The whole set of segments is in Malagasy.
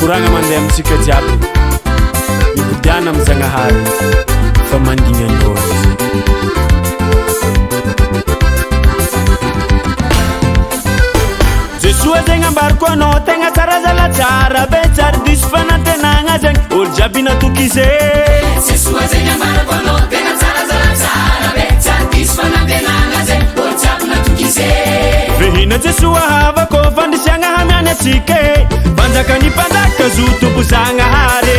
Kuranga mandeha amitsika jiaby mipodiana amy Zagnahary fa mandigny andrô Jesua zegny ambariko anao tegna tsara zalatsara be tsara diso fanantenagna zegny olo jiaby natokize Jesua zegny ambariko anao tegna tsara zalatsara be tsara diso fanantenagna zegny olo jiaby natokize Vehina Jesua havako fandisiagna hamiany atsika Banjakany mpanjaka zo tompo Zagnahary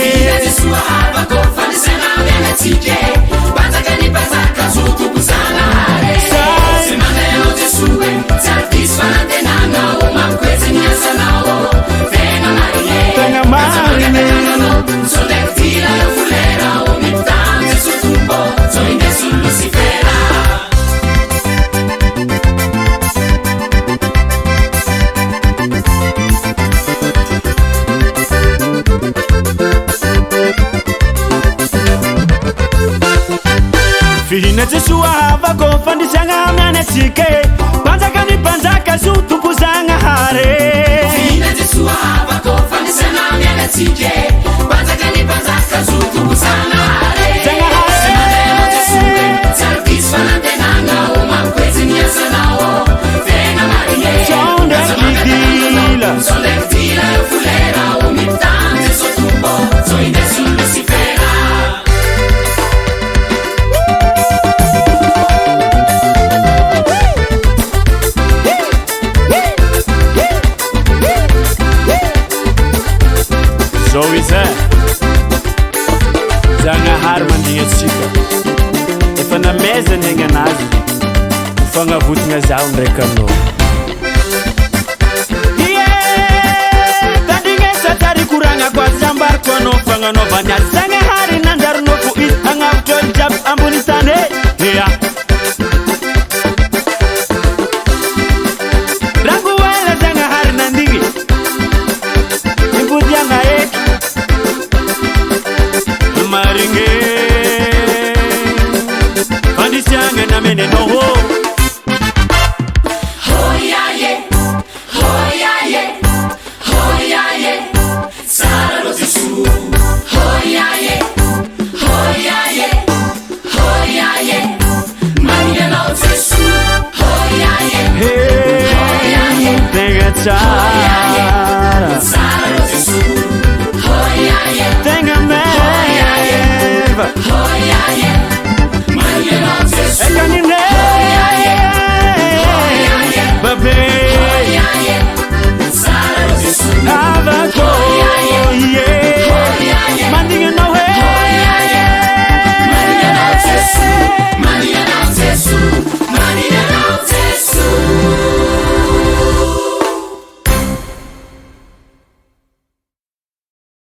Vehina Jesua havako fandisiagna hamiany atsika Banjakany mpanjaka zo tompo Zagnahary Se mandeha Jesua tsara diso fanantenagna Tenga marine So dek tira yo fulera O mi tante su tumbo So inde su lucifera Fihina Jesua havako fandisiagna hamiany atsika Banjakany mpanjaka zo tompo Zagnahary Fihina Jesua havako fandisiagna hamiany atsika Banjakany mpanjaka zo tompo Zagnahary Se mandeha Jesua tsara diso fanantenagna O mampiquezy ny asanao Tegna marine So dek tira yo fulera O mi tante so tumbo So inde su lucifera So is it Zagnahary mandigny atsika Efa namezany egny anazy Fagnavotagna zaho ndraiky anao Tandrignesa tsara ikoragna ko azy ambariko anao fagnanaovany azy Zagnahary nanjarinao fo izy hagnavotry olo jiaby ambony tany Rango ela Zagnahary nandigny Impodiagna eky Maringe Fandisiagna namene anao Hoyaye Hoyaye Hoyaye Tsara lo Jesua Hoyaye Hoyaye Hoyaye Mamy anao Jesua Hoyaye Hoyaye Tegna tsara